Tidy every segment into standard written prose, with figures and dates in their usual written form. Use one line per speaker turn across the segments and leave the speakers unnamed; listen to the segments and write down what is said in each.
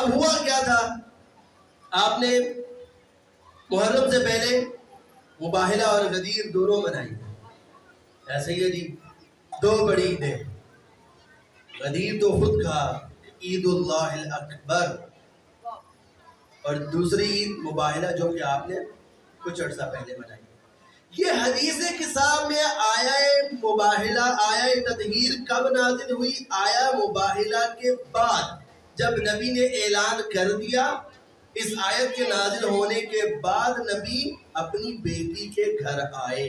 اب ہوا کیا تھا، آپ نے محرم سے پہلے مباہلہ اور غدیر دونوں منائی، ایسے ہی ہے جی، دو بڑی عیدیں، غدیر تو خود کہا عید اللہ الاکبر، اور دوسری عید مباہلہ جو کہ آپ نے کچھ عرصہ پہلے منائی۔ یہ حدیث کتاب میں آیا مباہلہ، آیا تطہیر کب نازل ہوئی؟ آیا مباہلہ کے بعد، جب نبی نے اعلان کر دیا، اس آیت کے نازل ہونے کے بعد نبی اپنی بیٹی کے گھر آئے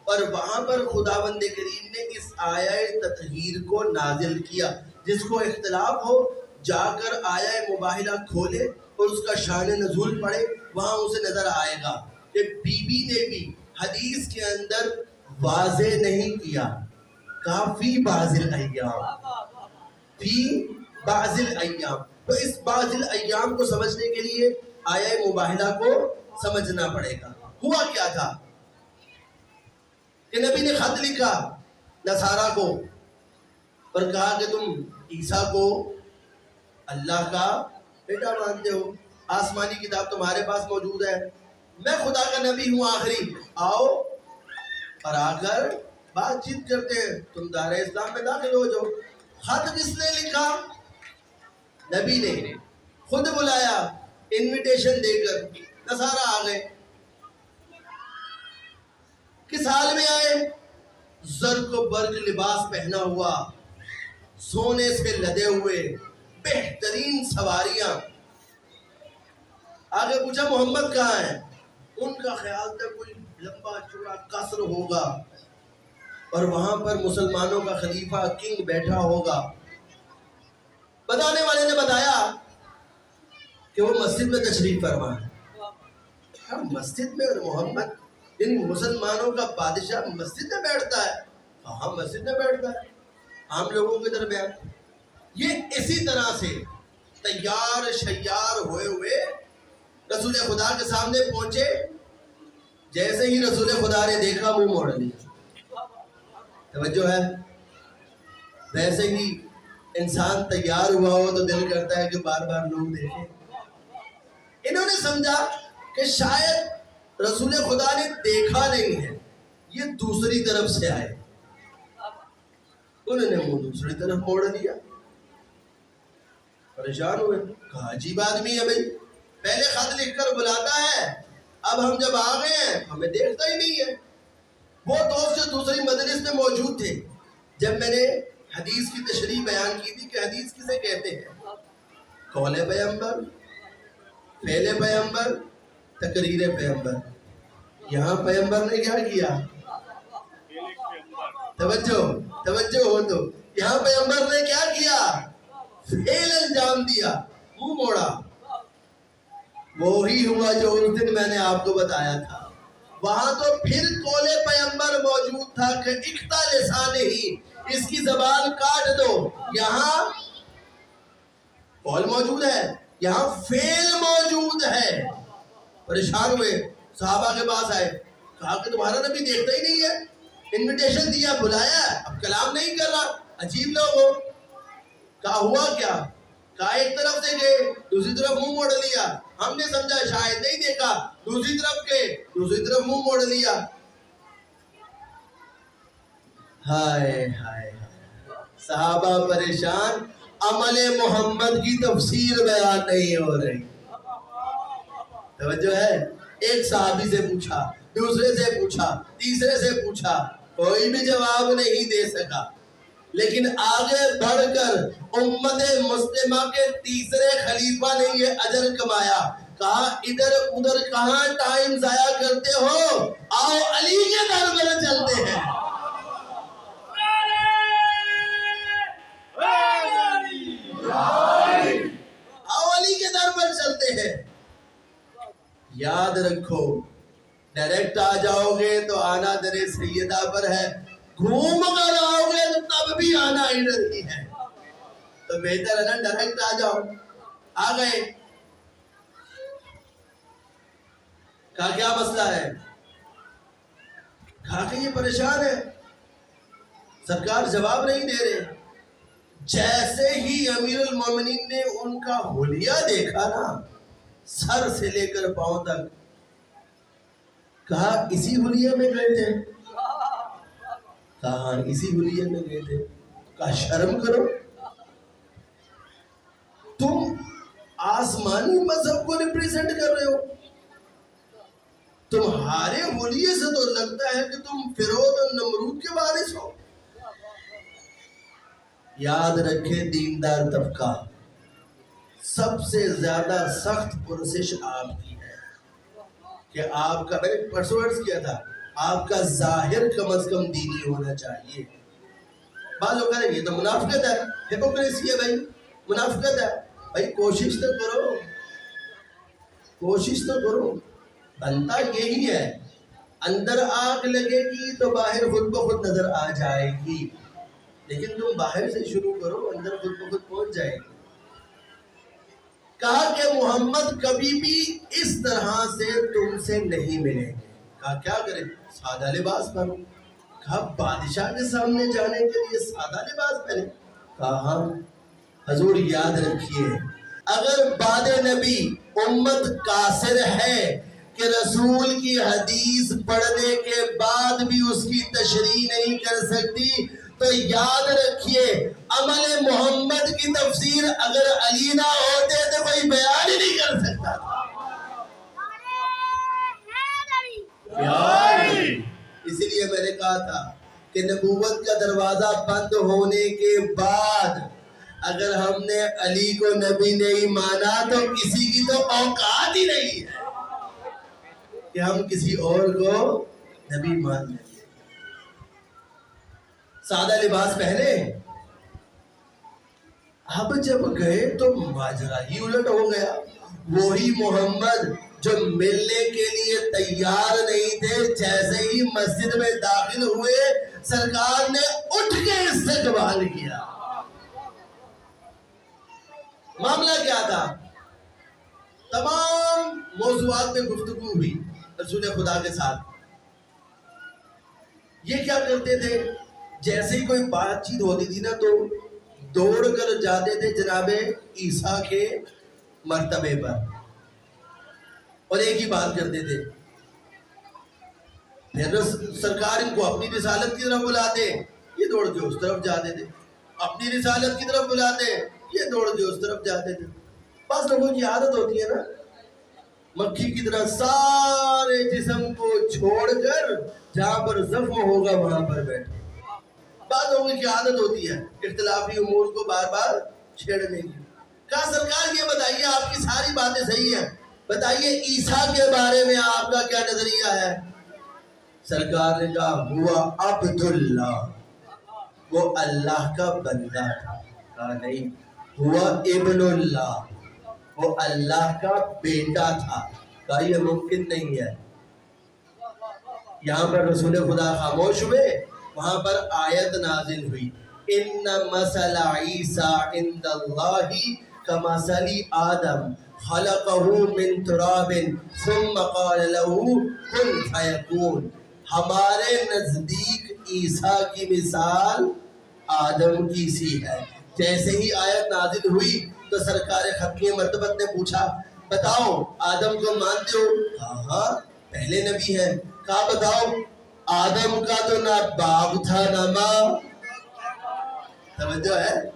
اور وہاں پر خداوند کریم نے اس آیا تطہیر کو نازل کیا۔ جس کو اختلاف ہو جا کر آیا مباہلہ کھولے اور اس کا شان نزول پڑھے، وہاں اسے نظر آئے گا کہ بی بی نے بھی حدیث کے اندر واضح نہیں کیا، کہا فی بعض الایام، فی بعض الایام۔ تو اس بعض الایام کو سمجھنے کے لیے آیا مباہلہ کو سمجھنا پڑے گا۔ ہوا کیا تھا کہ نبی نے خط لکھا نصارہ کو اور کہا کہ تم عیسیٰ کو اللہ کا بیٹا مانتے ہو، آسمانی کتاب تمہارے پاس موجود ہے، میں خدا کا نبی ہوں آخری، آؤ اور آ کر بات چیت کرتے ہیں، تم دار اسلام میں داخل ہو جاؤ۔ خط کس نے لکھا؟ نبی نے خود بلایا انویٹیشن دے کر، نصارہ آ گئے۔ کس حال میں آئے؟ زرق و برق لباس پہنا ہوا، سونے سے لدے ہوئے، بہترین سواریاں۔ آگے پوچھا محمد کہاں ہے؟ ان کا خیال تھا کوئی لمبا چوڑا قصر ہوگا اور وہاں پر مسلمانوں کا خلیفہ کنگ بیٹھا ہوگا۔ بتانے والے نے بتایا کہ وہ مسجد میں تشریف فرما ہے۔ ہم مسجد میں، اور محمد ان مسلمانوں کا بادشاہ مسجد میں بیٹھتا ہے؟ ہاں مسجد میں بیٹھتا ہے عام لوگوں کے درمیان۔ یہ اسی طرح سے تیار شیار ہوئے ہوئے رسول خدا کے سامنے پہنچے، جیسے ہی رسول خدا نے دیکھا منہ موڑ لیا۔ توجہ ہے؟ ویسے ہی انسان تیار ہوا ہو تو دل کرتا ہے کہ بار بار لوگ دیکھیں۔ انہوں نے سمجھا کہ شاید رسول خدا نے دیکھا نہیں ہے، یہ دوسری طرف سے آئے، انہوں نے منہ دوسری طرف موڑ لیا۔ پریشان ہوئے، کہا عجیب آدمی ہے بھائی، پہلے خط لکھ کر بلاتا ہے، اب ہم جب آ گئے ہیں ہمیں دیکھتا ہی نہیں ہے۔ وہ دوست جو دوسری مجلس میں موجود تھے، جب میں نے حدیث کی تشریح بیان کی تھی کہ حدیث کسے کہتے ہیں؟ قول پیغمبر، فعل پیغمبر، تقریر پیغمبر۔ یہاں پیغمبر نے کیا کیا؟ توجہ ہو تو، یہاں پیغمبر نے کیا کیا؟ فعل انجام دیا، منہ موڑا۔ وہی ہوا جو اس دن میں نے آپ کو بتایا تھا۔ وہاں تو پھر قول پیغمبر موجود تھا کہ اقتا لسان ہی، اس کی زبان کاٹ دو۔ یہاں قول موجود ہے، یہاں فعل موجود ہے۔ پریشان ہوئے، صحابہ کے پاس آئے، کہا کہ تمہارا نبی دیکھتا ہی نہیں ہے، انویٹیشن دیا، بلایا، اب کلام نہیں کر رہا، عجیب لوگ ہو۔ کہا ہوا کیا؟ کہا ایک طرف سے گئے، دوسری طرف منہ موڑ لیا، ہم نے سمجھا شاید نہیں دیکھا، دوسری طرف گئے، دوسری طرف منہ موڑ لیا۔ ہائے ہائے، صحابہ پریشان، عمل محمد کی تفسیر بیان نہیں ہو رہی۔ توجہ ہے؟ ایک صحابی سے پوچھا، دوسرے سے پوچھا، تیسرے سے پوچھا، کوئی بھی جواب نہیں دے سکا۔ لیکن آگے بڑھ کر امت مسلمہ کے تیسرے خلیفہ نے یہ اجر کمایا، کہا ادھر ادھر کہاں ٹائم ضائع کرتے ہو، آؤ علی کے در پر چلتے ہیں۔ آؤ علی کے در پر چلتے ہیں۔ یاد رکھو، ڈائریکٹ آ جاؤ گے تو آنا در سیدہ پر ہے، گھوم کر آؤ گے تو تب بھی آنا ادھر ہی ہے، تو بہتر ہے نا ڈائریکٹ آ جاؤ۔ آ گئے، کہا کیا مسئلہ ہے؟ کہا کہ یہ پریشان ہے، سرکار جواب نہیں دے رہے۔ جیسے ہی امیر المومنین نے ان کا حلیہ دیکھا نا، سر سے لے کر پاؤں تک، کہا اسی حلیے میں گئے تھے؟ کہا ہاں اسی حلیے میں گئے تھے۔ کہا شرم کرو، تم آسمانی مذہب کو ریپریزنٹ کر رہے ہو، تمہارے حلیے سے تو لگتا ہے کہ تم فرعون اور نمرود کے وارث ہو۔ یاد رکھے دیندار طبقہ، سب سے زیادہ سخت پرسش آپ کی ہے کہ آپ کا، میں نے پرسوں عرض کیا تھا، آپ کا ظاہر کم از کم دینی ہونا چاہیے۔ بعض لوگ کہہ رہے ہیں یہ تو منافقت ہے، ہپوکریسی ہے بھائی، منافقت ہے۔ بھائی کوشش تو کرو، کوشش تو کرو، بنتا یہی ہے۔ اندر آگ لگے گی تو باہر خود بخود نظر آ جائے گی، لیکن تم باہر سے شروع کرو، اندر خود بخود پہنچ جائے گی۔ کہا کہ محمد کبھی بھی اس طرح سے تم سے نہیں ملیں گے۔ کہا کیا کریں؟ سادہ لباس پہنو۔ کہا بادشاہ کے سامنے جانے کے لیے سادہ لباس پہنے؟ کہا ہاں۔ حضور یاد رکھیے، اگر بعد نبی امت قاصر ہے کہ رسول کی حدیث پڑھنے کے بعد بھی اس کی تشریح نہیں کر سکتی، تو یاد رکھیے عمل محمد کی تفسیر اگر علی نہ ہوتے تو کوئی بیان ہی نہیں کر سکتا تھا۔ اسی لیے میں نے کہا تھا کہ نبوت کا دروازہ بند ہونے کے بعد اگر ہم نے علی کو نبی نہیں مانا تو کسی کی تو اوقات ہی نہیں ہے کہ ہم کسی اور کو نبی مان لیں۔ سادہ لباس پہنے، اب جب گئے تو ماجرا ہی الٹ ہو گیا۔ وہی محمد جو ملنے کے لیے تیار نہیں تھے، جیسے ہی مسجد میں داخل ہوئے سرکار نے اٹھ کے استقبال کیا۔ معاملہ کیا تھا؟ تمام موضوعات میں گفتگو ہوئی رسول خدا کے ساتھ۔ یہ کیا کرتے تھے؟ جیسے ہی کوئی بات چیت ہوتی تھی نا تو دوڑ کر جاتے تھے جناب عیسیٰ کے مرتبے پر اور ایک ہی بات کرتے تھے۔ پھر سرکار ان کو اپنی رسالت کی طرف بلاتے، یہ دوڑ کے اس طرف جاتے تھے، اپنی رسالت کی طرف بلاتے، یہ دوڑ کے اس طرف جاتے تھے۔ بعض لوگوں کی عادت ہوتی ہے نا، مکھی کی طرح سارے جسم کو چھوڑ کر جہاں پر زخم ہوگا وہاں پر بیٹھے۔ بعض لوگوں کی عادت ہوتی ہے اختلافی امور کو بار بار چھیڑنے کی۔ کہا سرکار یہ بتائیے، آپ کی ساری باتیں صحیح ہیں، بتائیے عیسیٰ کے بارے میں آپ کا کیا نظریہ ہے؟ سرکار نے کہا ہوا عبداللہ، وہ اللہ کا بندہ تھا۔ کہا نہیں، ہوا ابن اللہ، وہ اللہ کا بیٹا تھا۔ کہا یہ ممکن نہیں ہے۔ یہاں پر رسول خدا خاموش ہوئے، وہاں پر آیت نازل ہوئی، ان مثل عیسیٰ عند اللہ کمثل آدم خلقہ من تراب ثم قال له کن فیکون۔ ہمارے نزدیک عیسیٰ کی مثال آدم کی سی ہے۔ جیسے ہی آیت نازل ہوئی تو سرکار ختمی مرتبت نے پوچھا بتاؤ آدم کو مانتے ہو؟ کہا ہاں پہلے نبی ہے۔ کہا بتاؤ آدم کا تو نہ باپ تھا نہ ماں۔ توجہ ہے؟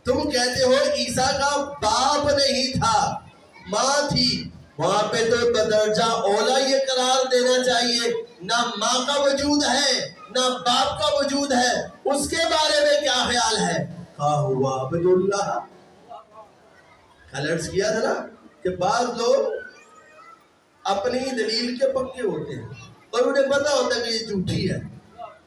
تم کہتے ہو عیسیٰ کا باپ نہیں تھا ماں تھی، وہاں پہ تو بدرجہ اولا یہ قرار دینا چاہیے نہ ماں کا وجود ہے نہ باپ کا وجود ہے، اس کے بارے میں کیا خیال ہے؟ کہا ہوا عبداللہ۔ کلرز کیا تھا نا کہ بعض لوگ اپنی دلیل کے پکے ہوتے ہیں اور انہیں پتا ہوتا ہے کہ یہ جھوٹی ہے۔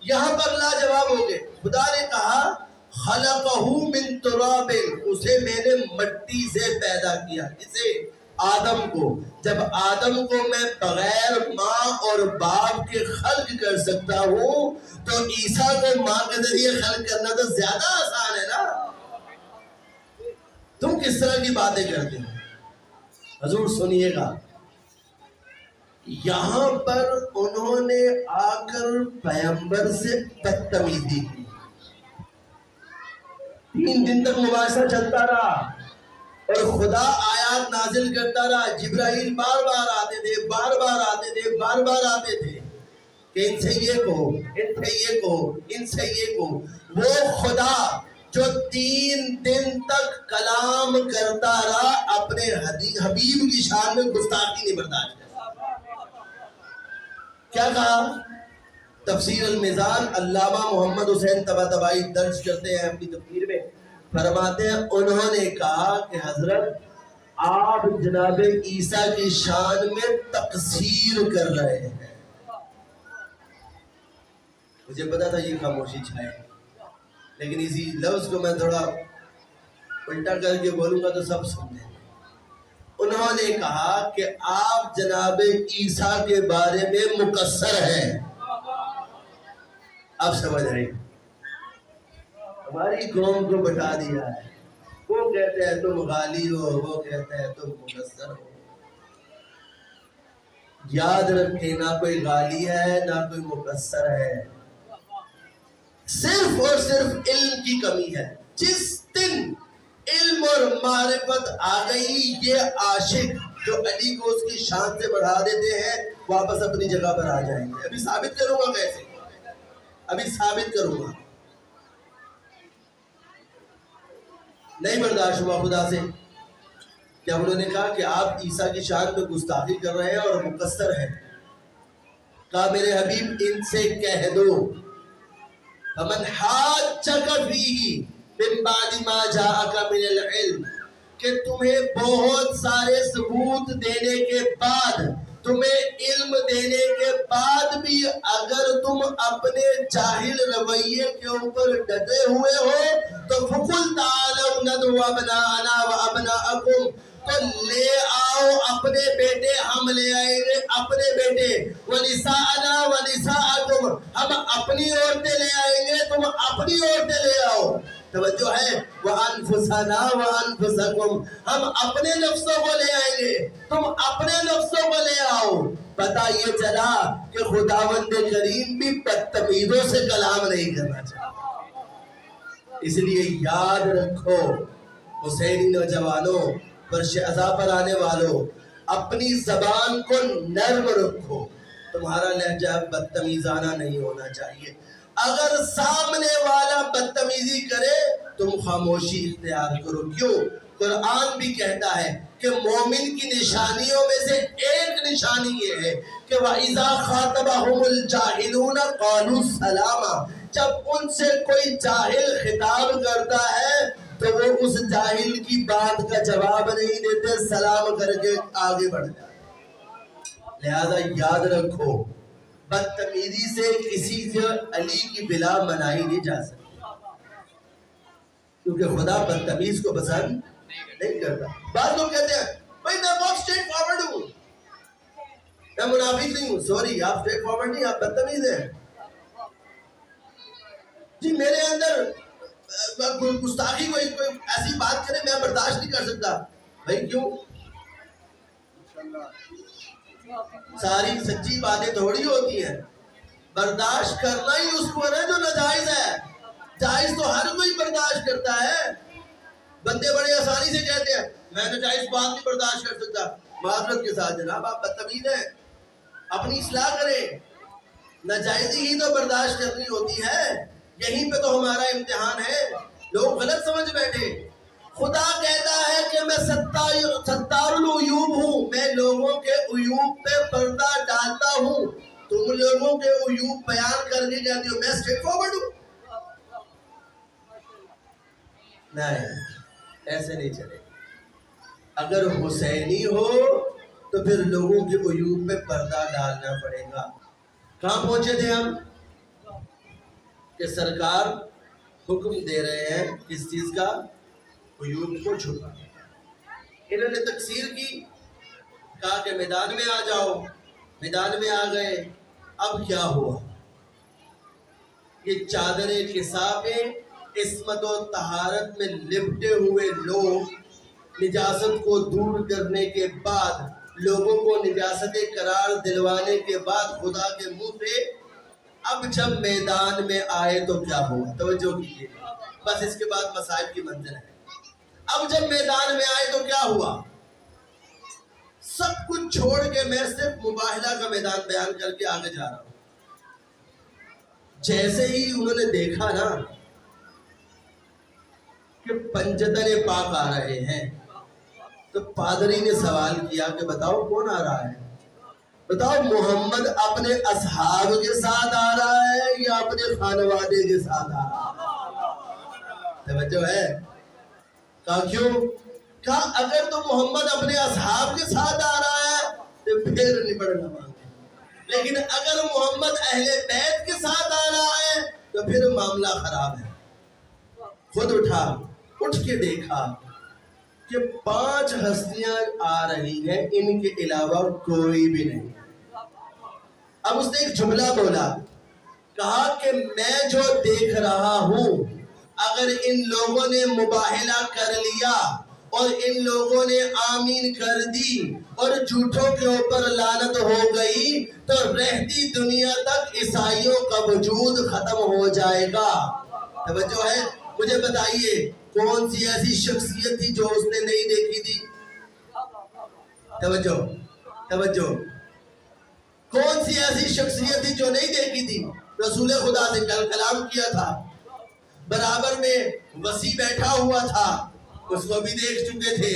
یہاں پر لاجواب ہو گئے۔ خدا نے کہا خلقہ من تراب، اسے میں نے مٹی سے پیدا کیا۔ کسے؟ آدم کو۔ جب آدم کو میں بغیر ماں اور باپ کے خلق کر سکتا ہوں تو عیسیٰ کو ماں کے ذریعے خلق کرنا تو زیادہ آسان ہے نا۔ تم کس طرح کی باتیں کرتے ہو؟ حضور سنیے گا، یہاں پر انہوں نے آ کر پیغمبر سے بدتمیزی کی۔ 3 دن تک مباحثہ چلتا رہا اور خدا آیات نازل کرتا رہا. جبرائیل بار بار آتے تھے، بار بار آتے تھے، بار بار آتے تھے کہ ان سے یہ کہو، ان سے یہ کہو، ان سے یہ کہو. وہ خدا جو 3 دن تک کلام کرتا رہا اپنے حبیب کی شان میں گستاخی نہیں برداشت کرتا. کیا کہا؟ تفسیر المیزان علامہ محمد حسین طباطبائی درج کرتے ہیں اپنی تفسیر میں، فرماتے ہیں انہوں نے کہا کہ حضرت آپ جناب عیسیٰ کی شان میں تقصیر کر رہے ہیں. مجھے پتا تھا یہ خاموشی چھائے، لیکن اسی لفظ کو میں تھوڑا الٹا کر کے بولوں گا تو سب سمجھیں. انہوں نے کہا کہ آپ جناب عیسیٰ کے بارے میں مقصر ہیں. آپ سمجھ رہے ہیں؟ ہماری قوم کو بتا دیا ہے. وہ کہتے ہیں تم غالی ہو، وہ کہتے ہیں تم مقصر ہو. یاد رکھیں، نہ کوئی غالی ہے نہ کوئی مقصر ہے، صرف اور صرف علم کی کمی ہے. جس دن علم اور معرفت آ گئی، یہ عاشق جو علی کو اس کی شان سے بڑھا دیتے ہیں واپس اپنی جگہ پر آ جائیں گے. ابھی ثابت کروں گا کیسے، ابھی ثابت کروں گا. نہیں برداشت ہوا خدا سے جب انہوں نے کہا کہ آپ عیسیٰ کی شان میں گستاخی کر رہے ہیں اور مقصر ہیں. کہا میرے حبیب ان سے کہہ دو فمن حاجک فیہ من بعد ما جاءک من العلم، کہ تمہیں بہت سارے ثبوت دینے کے بعد، تمہیں علم دینے کے بعد بھی اگر تم اپنے جاہل رویے کے اوپر ڈٹے ہوئے ہو تو فقل تعالوا ندعو ابناءنا وابناءکم، تو لے آؤ اپنے بیٹے، ہم لے آئیں گے اپنے بیٹے، ونساءنا ونساءکم، ہم اپنی عورتیں لے آئیں گے، تم اپنی عورتیں لے آؤ. توجہ ہے، وَأَنفُسَنَا وَأَنفُسَكُمْ، ہم اپنے نفسوں کو لے آئیں گے، تم اپنے نفسوں کو لے آؤ. پتہ یہ چلا کہ خداوند کریم بھی بدتمیزوں سے کلام نہیں کرنا چاہتا. اس لیے یاد رکھو حسینی نوجوانوں، فرش عزا پر آنے والوں، اپنی زبان کو نرم رکھو. تمہارا لہجہ بدتمیزانہ نہیں ہونا چاہیے. اگر سامنے والا بدتمیزی کرے تم خاموشی اختیار کرو. کیوں؟ قرآن بھی کہتا ہے کہ مومن کی نشانیوں میں سے ایک نشانی یہ ہے کہ وَإِذَا خَاطَبَهُمُ الْجَاهِلُونَ قَالُوا سَلَامًا، جب ان سے کوئی جاہل خطاب کرتا ہے تو وہ اس جاہل کی بات کا جواب نہیں دیتے، سلام کر کے آگے بڑھ جاتے. لہذا یاد رکھو بدتمیزی سے کسی سے علی کی بلا منائی نہیں جا سکتی، کیونکہ خدا بدتمیز کو پسند نہیں کرتا. بعض لوگ کہتے ہیں بھائی میں بہت اسٹریٹ فارورڈ ہوں، میں منافق نہیں ہوں. سوری، آپ اسٹریٹ فارورڈ نہیں، آپ بدتمیز ہیں. جی میرے اندر گستاخی کوئی ایسی بات کرے میں برداشت نہیں کر سکتا. بھائی کیوں؟ ساری سچی باتیں تھوڑی ہوتی ہیں. برداشت کرنا ہی اس کو ہے جو ناجائز ہے. جائز تو ہر کوئی برداشت کرتا ہے. بندے بڑے آسانی سے کہتے ہیں میں ناجائز بات نہیں برداشت کر سکتا. معذرت کے ساتھ جناب آپ بدتمیز ہیں، اپنی اصلاح کریں. ناجائزی ہی تو برداشت کرنی ہوتی ہے. یہیں پہ تو ہمارا امتحان ہے. لوگ غلط سمجھ بیٹھے. خدا کہتا ہے کہ میں ستار العیوب ہوں، میں لوگوں کے عیوب پہ پردہ ڈالتا ہوں. تم لوگوں کے عیوب بیان کر کے کہتے ہو میں اسٹریٹ فارورڈ ہوں. نہیں، ایسے نہیں چلے. اگر حسینی ہو تو پھر لوگوں کے عیوب پہ پردہ ڈالنا پڑے گا. کہاں پہنچے تھے ہم؟ کہ سرکار حکم دے رہے ہیں کس چیز کا؟ عیوب کو چھپا. انہوں نے تقسیر کی، کہا کہ میدان میں آ جاؤ. میدان میں آ گئے. اب کیا ہوا؟ یہ چادر کسافیں عصمت و طہارت میں لپٹے ہوئے لوگ نجاست کو دور کرنے کے بعد، لوگوں کو نجاست قرار دلوانے کے بعد خدا کے منہ سے اب جب میدان میں آئے تو کیا ہوا؟ توجہ کیجیے. بس اس کے بعد مصائب کی منزل ہے۔ اب جب میدان میں آئے تو کیا ہوا؟ سب کچھ چھوڑ کے میں صرف مباہلہ کا میدان بیان کر کے آگے جا رہا ہوں۔ جیسے ہی انہوں نے دیکھا نا کہ پنجتن پاک آ رہے ہیں تو پادری نے سوال کیا کہ بتاؤ کون آ رہا ہے؟ بتاؤ محمد اپنے اصحاب کے ساتھ آ رہا ہے یا اپنے خانوادے کے ساتھ آ رہا ہے؟ توجہ ہے؟ کہا کیوں؟ کہا اگر تو محمد اپنے اصحاب کے ساتھ آ رہا ہے تو پھر نبڑنا مانگے، لیکن اگر محمد اہل بیت کے ساتھ آ رہا ہے تو پھر معاملہ خراب ہے۔ خود اٹھ کے دیکھا کہ 5 ہستیاں آ رہی ہیں، ان کے علاوہ کوئی بھی نہیں۔ اب اس نے ایک جملہ بولا، کہا کہ میں جو دیکھ رہا ہوں اگر ان لوگوں نے مباہلہ کر لیا اور ان لوگوں نے آمین کر دی اور جھوٹوں کے اوپر لعنت ہو گئی تو رہتی دنیا تک عیسائیوں کا وجود ختم ہو جائے گا۔ توجہ ہے؟ مجھے بتائیے کون سی ایسی شخصیت تھی جو اس نے نہیں دیکھی تھی؟ توجہ کون سی ایسی شخصیت تھی جو نہیں دیکھی تھی؟ رسول خدا سے کل کلام کیا تھا، برابر میں وسیع بیٹھا ہوا تھا، اس کو بھی دیکھ چکے تھے،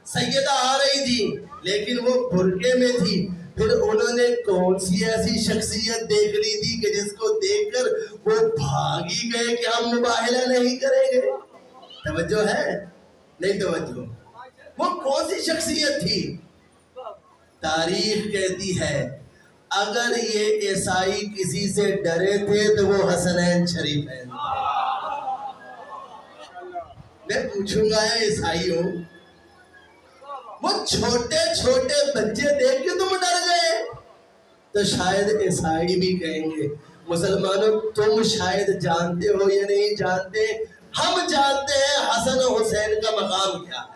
سیدہ آ رہی تھی لیکن وہ برقعے میں تھی۔ پھر انہوں نے کون سی ایسی شخصیت دیکھ لی تھی کہ جس کو دیکھ کر وہ بھاگی گئے کہ ہم مباہلہ نہیں کریں گے؟ توجہ ہے؟ نہیں توجہ؟ وہ کون سی شخصیت تھی؟ تاریخ کہتی ہے اگر یہ عیسائی کسی سے ڈرے تھے تو وہ حسنین شریف ہیں۔ میں پوچھوں گا عیسائیوں، وہ چھوٹے چھوٹے بچے دیکھ کے تم ڈر گئے؟ تو شاید عیسائی بھی کہیں گے مسلمانوں تم شاید جانتے ہو یا نہیں جانتے، ہم جانتے ہیں حسن و حسین کا مقام کیا ہے۔